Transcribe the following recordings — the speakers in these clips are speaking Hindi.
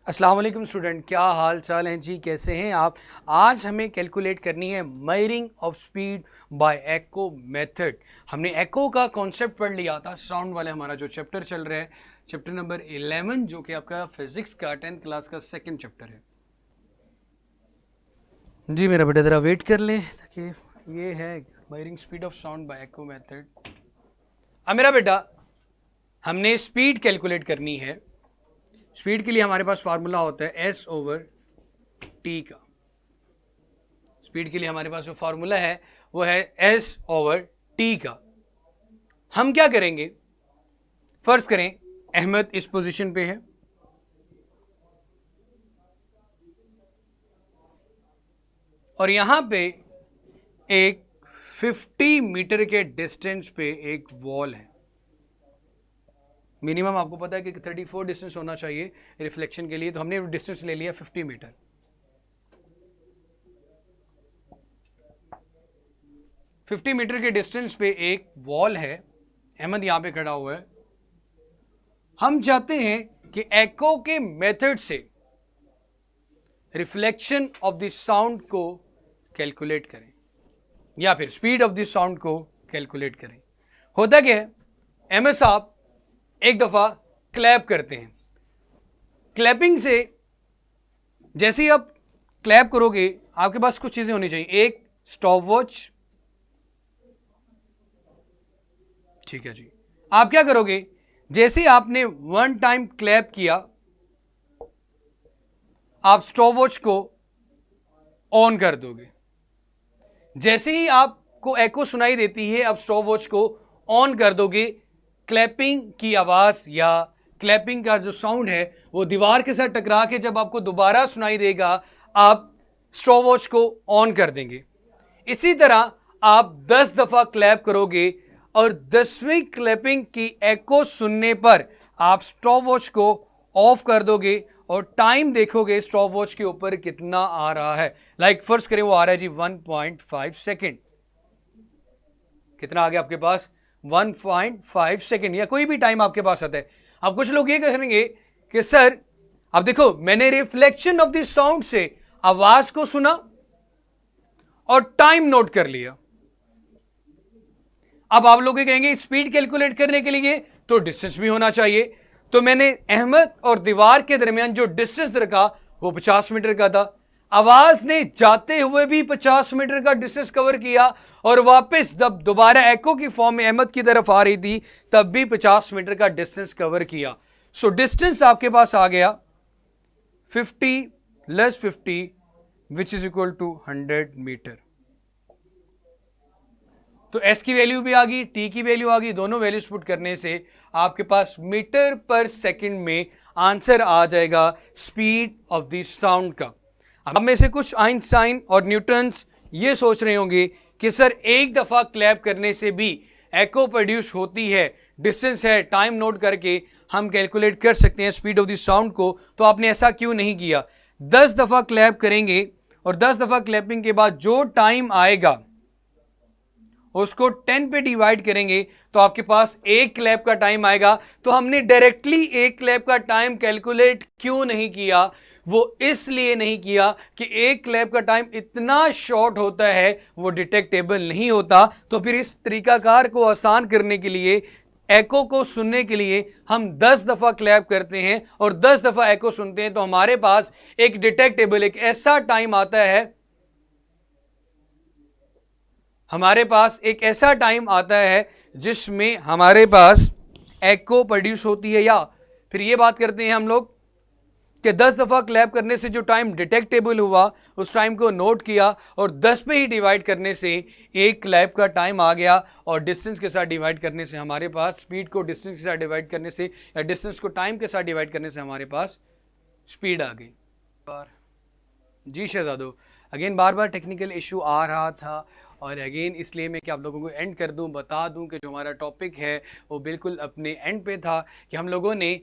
अस्सलाम वालेकुम स्टूडेंट, क्या हाल चाल हैं जी, कैसे हैं आप। आज हमें कैलकुलेट करनी है measuring of speed bye echo method. हमने एको का कॉन्सेप्ट पढ़ लिया था, साउंड वाले हमारा जो चैप्टर चल रहा है, चैप्टर नंबर 11, जो कि आपका फिजिक्स का 10th क्लास का सेकंड चैप्टर है। जी मेरा बेटा ज़रा वेट कर लें ताकि ये है measuring speed of sound bye echo method. अब मेरा बेटा हमने स्पीड कैलकुलेट करनी है। स्पीड के लिए हमारे पास फार्मूला होता है एस ओवर टी का। स्पीड के लिए हमारे पास जो फार्मूला है वो है एस ओवर टी का। हम क्या करेंगे, फर्ज करें अहमद इस पोजीशन पे है और यहां पे एक 50 मीटर के डिस्टेंस पे एक वॉल है। मिनिमम आपको पता है कि 34 डिस्टेंस होना चाहिए रिफ्लेक्शन के लिए, तो हमने डिस्टेंस ले लिया 50 मीटर। 50 मीटर के डिस्टेंस पे एक वॉल है, अहमद यहां पे खड़ा हुआ है। हम चाहते हैं कि एको के मेथड से रिफ्लेक्शन ऑफ द साउंड को कैलकुलेट करें या फिर स्पीड ऑफ द साउंड को कैलकुलेट करें। होता क्या है, अहमद साहब एक दफा क्लैप करते हैं। क्लैपिंग से जैसे ही आप क्लैप करोगे आपके पास कुछ चीजें होनी चाहिए। एक स्टॉप वॉच, ठीक है जी। आप क्या करोगे, जैसे ही आपने 1 टाइम क्लैप किया आप स्टॉप वॉच को ऑन कर दोगे। जैसे ही आपको एको सुनाई देती है आप स्टॉप वॉच को ऑन कर दोगे। क्लैपिंग की आवाज या क्लैपिंग का जो साउंड है वो दीवार के साथ टकरा के जब आपको दोबारा सुनाई देगा आप स्टॉप वॉच को ऑन कर देंगे। इसी तरह आप 10 दफा क्लैप करोगे और 10वीं क्लैपिंग की एको सुनने पर आप स्टॉप वॉच को ऑफ कर दोगे और टाइम देखोगे स्टॉप वॉच के ऊपर कितना आ रहा है। लाइक फर्स्ट करें वो आ रहा है जी 1.5 सेकेंड। कितना आ गया आपके पास, 1.5 सेकेंड या कोई भी टाइम आपके पास आता है। अब कुछ लोग ये कहेंगे कि सर अब देखो मैंने रिफ्लेक्शन ऑफ द साउंड से आवाज को सुना और टाइम नोट कर लिया। अब आप लोग कहेंगे स्पीड कैलकुलेट करने के लिए तो डिस्टेंस भी होना चाहिए, तो मैंने अहमद और दीवार के दरमियान जो डिस्टेंस रखा वो 50 मीटर का था। आवाज ने जाते हुए भी 50 मीटर का डिस्टेंस कवर किया और वापस जब दोबारा एको की फॉर्म में अहमद की तरफ आ रही थी तब भी 50 मीटर का डिस्टेंस कवर किया। सो डिस्टेंस आपके पास आ गया 50 + 50 which is equal to 100 metre. तो एस की वैल्यू भी आ गई, टी की वैल्यू आ गई। दोनों वैल्यूज पुट करने से आपके पास मीटर पर सेकंड में आंसर आ जाएगा स्पीड ऑफ द साउंड का। अब में से कुछ आइंस्टाइन और न्यूटन्स ये सोच रहे होंगे कि सर एक दफा क्लैप करने से भी एको प्रोड्यूस होती है, डिस्टेंस है, टाइम नोट करके हम कैलकुलेट कर सकते हैं स्पीड ऑफ द साउंड को, तो आपने ऐसा क्यों नहीं किया। 10 दफा क्लैप करेंगे और 10 दफा क्लैपिंग के बाद जो टाइम आएगा उसको 10 पे डिवाइड करेंगे तो आपके पास एक क्लैप का टाइम आएगा। तो हमने डायरेक्टली एक क्लैप का टाइम कैलकुलेट क्यों नहीं किया, वो इसलिए नहीं किया कि एक क्लैप का टाइम इतना शॉर्ट होता है वो डिटेक्टेबल नहीं होता। तो फिर इस तरीकाकार को आसान करने के लिए एको को सुनने के लिए हम 10 दफा क्लैप करते हैं और 10 दफा एको सुनते हैं, तो हमारे पास एक डिटेक्टेबल एक ऐसा टाइम आता है, हमारे पास एक ऐसा टाइम आता है जिसमें हमारे पास एको प्रोड्यूस होती है। या फिर ये बात करते हैं हम लोग कि 10 दफा क्लैप करने से जो टाइम डिटेक्टेबल हुआ उस टाइम को नोट किया और 10 पे ही डिवाइड करने से एक क्लैप का टाइम आ गया और डिस्टेंस के साथ डिवाइड करने से हमारे पास स्पीड को डिस्टेंस के साथ डिवाइड करने से या डिस्टेंस को टाइम के साथ डिवाइड करने से हमारे पास स्पीड आ गई। जी शहजादो, अगेन बार बार टेक्निकल इशू आ रहा था और अगेन इसलिए मैं कि आप लोगों को एंड कर दूं, बता दूं कि जो हमारा टॉपिक है वो बिल्कुल अपने एंड पे था कि हम लोगों ने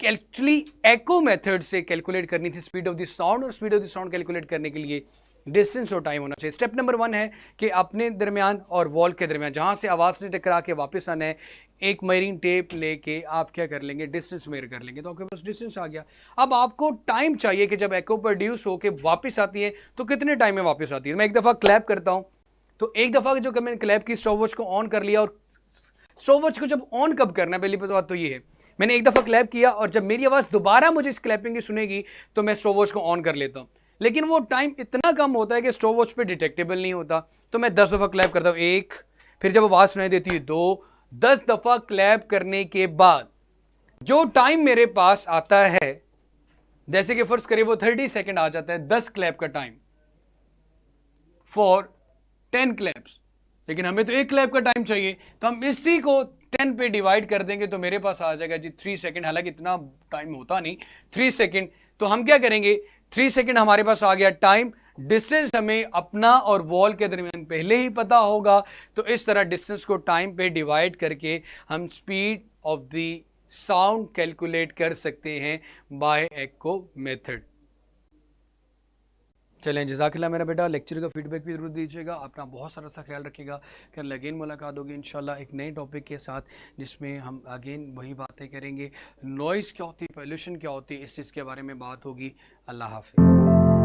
एक्चुअली एको मेथड से कैलकुलेट करनी थी स्पीड ऑफ द साउंड, और speed of the sound calculate करने के लिए डिस्टेंस और टाइम होना चाहिए। स्टेप नंबर 1 है कि अपने दरमियान और वॉल के दरमियान जहाँ से आवाज़ ने टकरा के वापस आना है, एक मेजरिंग टेप लेके आप क्या कर लेंगे, डिस्टेंस मेजर कर लेंगे, तो आपके पास डिस्टेंस आ गया। अब आपको टाइम चाहिए कि जब एको प्रोड्यूस होके वापस आती है तो कितने टाइम में वापस आती है। मैं एक दफ़ा क्लैप करता हूँ, तो एक दफ़ा जो मैंने क्लैप की स्टॉप वॉच को ऑन कर लिया, और स्टॉप वॉच को जब ऑन कब करना है, पहली बात तो ये है, मैंने एक दफ़ा क्लैप किया और जब मेरी आवाज़ दोबारा मुझे इस क्लैपिंग की सुनेगी तो मैं स्टॉप वॉच को ऑन कर लेता हूँ। लेकिन वो टाइम इतना कम होता है कि स्टॉप वॉच पे डिटेक्टेबल नहीं होता, तो मैं 10 दफ़ा क्लैप करता हूँ, 1, फिर जब आवाज़ सुनाई देती है 2, 10 दफ़ा क्लैप करने के बाद जो टाइम मेरे पास आता है, जैसे कि फर्ज करिए वो 30 सेकेंड आ जाता है 10 क्लैप का टाइम फॉर 10 क्लैप्स, लेकिन हमें तो एक क्लैप का टाइम चाहिए, तो हम इसी को 10 पे डिवाइड कर देंगे तो मेरे पास आ जाएगा जी 3 सेकेंड। हालांकि इतना टाइम होता नहीं, 3 सेकेंड। तो हम क्या करेंगे, 3 सेकेंड हमारे पास आ गया टाइम, डिस्टेंस हमें अपना और वॉल के दरमियान पहले ही पता होगा, तो इस तरह डिस्टेंस को टाइम पे डिवाइड करके हम speed of the sound calculate कर सकते हैं बाय एको मेथड। चलें, जज़ाकल्लाह मेरा बेटा, लेक्चर का फीडबैक भी जरूर दीजिएगा, अपना बहुत सारा सा ख्याल रखिएगा। कल अगेन मुलाकात होगी इंशाल्लाह एक नए टॉपिक के साथ, जिसमें हम अगेन वही बातें करेंगे, नॉइज़ क्या होती है, पोल्यूशन क्या होती है, इस चीज़ के बारे में बात होगी। अल्लाह हाफ़िज़।